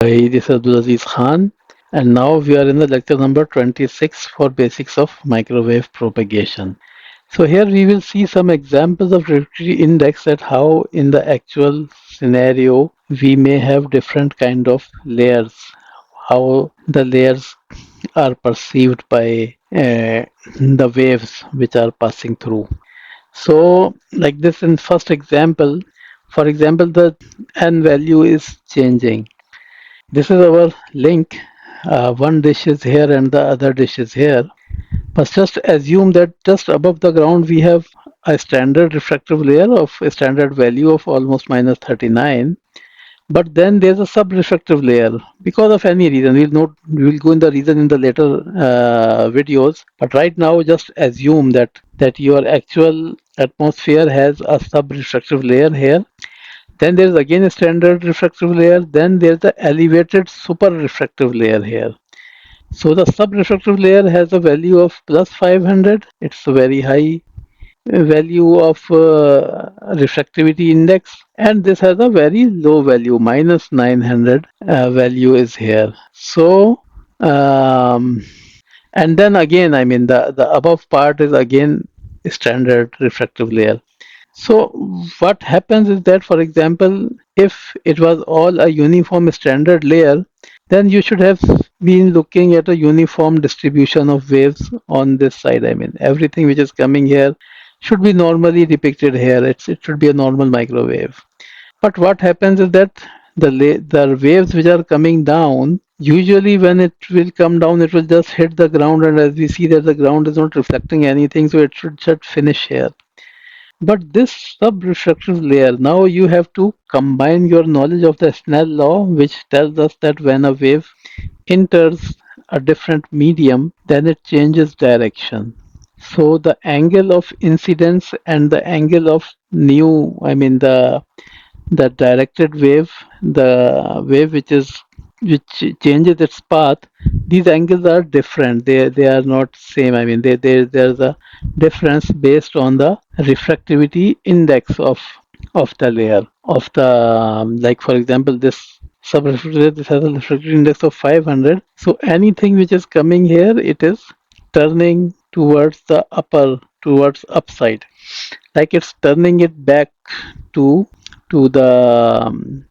This is Abdul Aziz Khan, and now we are in the lecture number 26 for Basics of Microwave Propagation. So here we will see some examples of refractivity index at how in the actual scenario we may have different kind of layers, how the layers are perceived by the waves which are passing through. So like this in first example, for example, the n value is changing. This is our link. One dish is here and the other dish is here. But just assume that just above the ground we have a standard refractive layer of a standard value of almost minus 39. But then there's a sub-refractive layer because of any reason. We'll go in the reason in the later videos. But right now, just assume that your actual atmosphere has a sub-refractive layer here. Then there's again a standard refractive layer. Then there's the elevated super refractive layer here. So the sub-refractive layer has a value of plus 500. It's a very high value of refractivity index, and this has a very low value, minus 900 value is here. So and then again, I mean the above part is again standard refractive layer. So what happens is that, for example, if it was all a uniform standard layer, then you should have been looking at a uniform distribution of waves on this side. I mean, everything which is coming here should be normally depicted here. It should be a normal microwave. But what happens is that the waves which are coming down, usually when it will come down, it will just hit the ground, and as we see that the ground is not reflecting anything, so it should just finish here. But this sub-refractive layer, now you have to combine your knowledge of the Snell law, which tells us that when a wave enters a different medium, then it changes direction. So the angle of incidence and the angle of new, I mean the directed wave, the wave which changes its path, these angles are different. They are not same. I mean there's a difference based on the refractivity index of the layer of the like for example this subrefractive, this has a refractivity index of 500. So anything which is coming here, it is turning towards the towards upside, like it's turning it back to the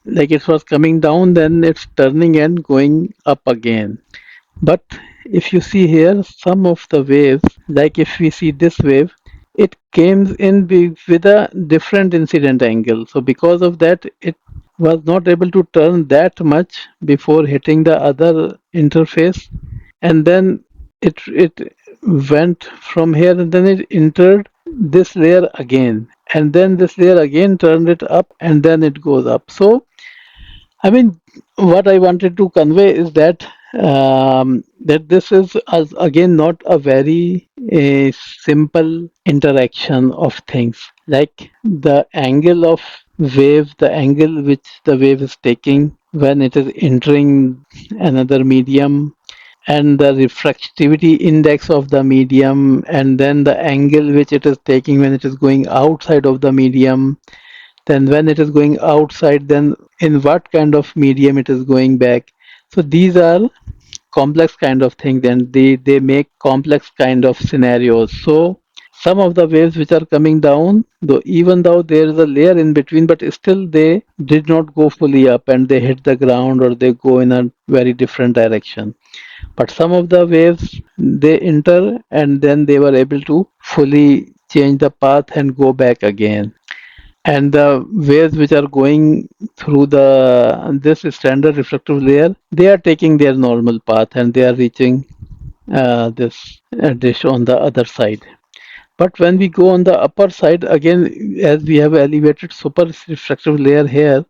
like it was coming down, then it's turning and going up again. But if you see here, some of the waves, like if we see this wave, it came in with a different incident angle. So because of that, it was not able to turn that much before hitting the other interface, and then it went from here, and then it entered this layer again, and then this layer again turned it up, and then it goes up. So I mean, what I wanted to convey is that that this is again not a very simple interaction of things. Like the angle of wave, the angle which the wave is taking when it is entering another medium, and the refractivity index of the medium, and then the angle which it is taking when it is going outside of the medium, then when it is going outside, then in what kind of medium it is going back. So these are complex kind of things, and they make complex kind of scenarios. So some of the waves which are coming down, though even though there is a layer in between, but still they did not go fully up and they hit the ground, or they go in a very different direction. But some of the waves, they enter and then they were able to fully change the path and go back again. And the waves which are going through this standard refractive layer, they are taking their normal path and they are reaching this dish on the other side. But when we go on the upper side, again, as we have elevated super refractive layer here,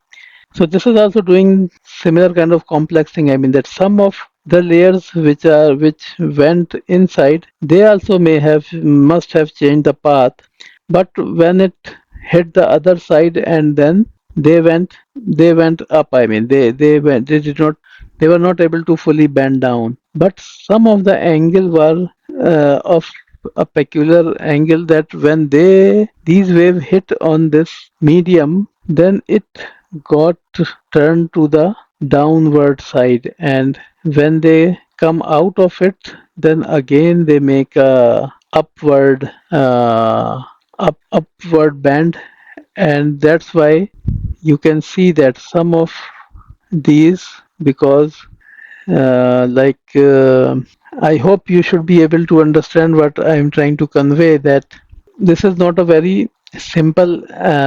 so this is also doing similar kind of complex thing. I mean that some of the layers which went inside, they also must have changed the path. But when it hit the other side, and then they went up. I mean they did not, they were not able to fully bend down. But some of the angle were of a peculiar angle, that when these waves hit on this medium, then it got turned to the downward side, and when they come out of it, then again they make a upward bend, and that's why you can see that some of these, because I hope you should be able to understand what I'm trying to convey, that this is not a very simple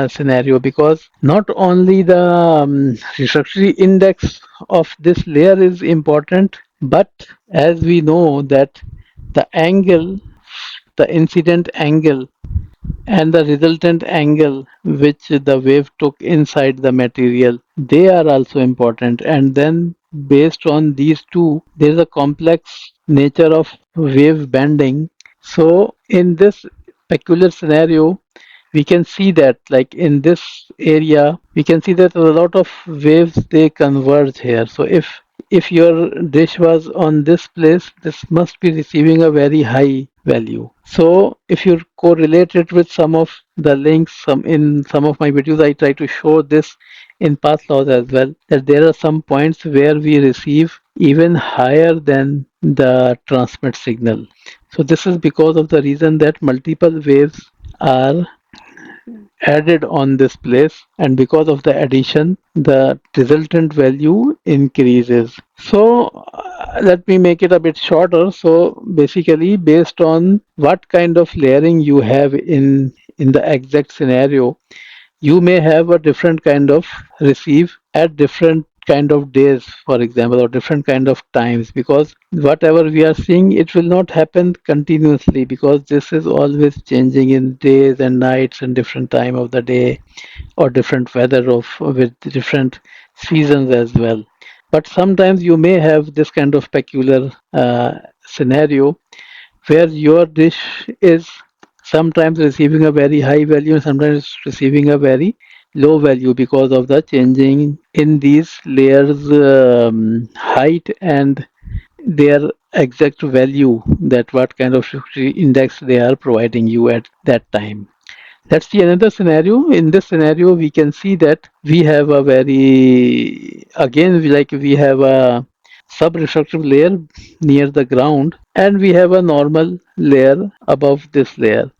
scenario, because not only the refractory index of this layer is important, but as we know that the angle, the incident angle and the resultant angle which the wave took inside the material, they are also important. And then based on these two, there is a complex nature of wave bending. So in this peculiar scenario, we can see that, like in this area, we can see that a lot of waves, they converge here. So if your dish was on this place, this must be receiving a very high value. So if you correlate it with some of the links, in some of my videos, I try to show this in path laws as well, that there are some points where we receive even higher than the transmit signal. So this is because of the reason that multiple waves are added on this place, and because of the addition, the resultant value increases. So let me make it a bit shorter. So basically, based on what kind of layering you have in the exact scenario, you may have a different kind of receive at different kind of days, for example, or different kind of times, because whatever we are seeing, it will not happen continuously, because this is always changing in days and nights and different time of the day, or different weather of with different seasons as well. But sometimes you may have this kind of peculiar scenario where your dish is sometimes receiving a very high value and sometimes receiving a very low value, because of the changing in these layers height and their exact value, that what kind of Shukri index they are providing you at that time. Let's see another scenario. In this scenario, we can see that we have a very, again, we have a sub-refractive layer near the ground, and we have a normal layer above this layer.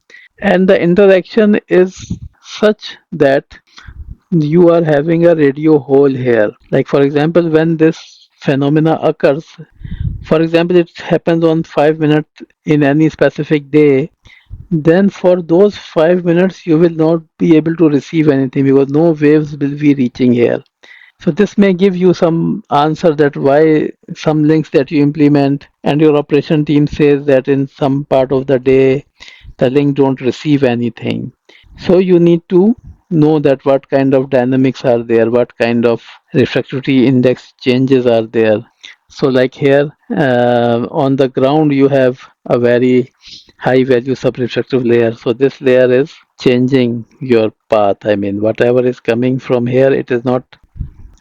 And the interaction is such that you are having a radio hole here. Like for example, when this phenomena occurs, for example, it happens on 5 minutes in any specific day, then for those 5 minutes you will not be able to receive anything, because no waves will be reaching here. So this may give you some answer that why some links that you implement and your operation team says that in some part of the day the link don't receive anything. So you need to know that what kind of dynamics are there, what kind of refractivity index changes are there. So like here on the ground you have a very high value subrefractive layer. So this layer is changing your path. I mean, whatever is coming from here, it is not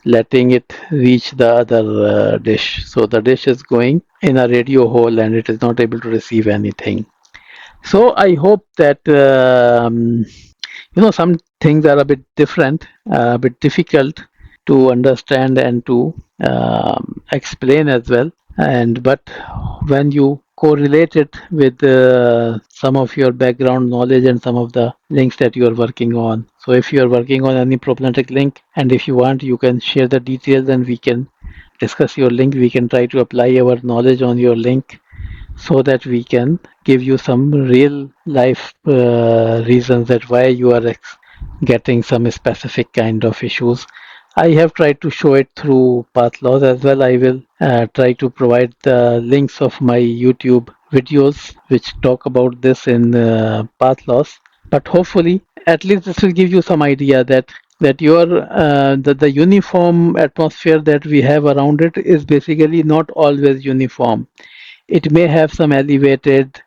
letting it reach the other dish. So the dish is going in a radio hole and it is not able to receive anything. So I hope that some things are a bit different, a bit difficult to understand and to explain as well. And but when you correlate it with some of your background knowledge and some of the links that you are working on. So if you are working on any problematic link, and if you want, you can share the details and we can discuss your link. We can try to apply our knowledge on your link so that we can give you some real life reasons that why you are getting some specific kind of issues. I have tried to show it through path laws as well. I will try to provide the links of my YouTube videos which talk about this in path laws. But hopefully, at least this will give you some idea that the uniform atmosphere that we have around it is basically not always uniform. It may have some elevated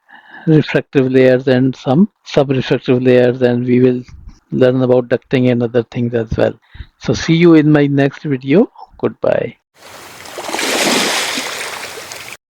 refractive layers and some sub-refractive layers, and we will learn about ducting and other things as well. So see you in my next video. Goodbye.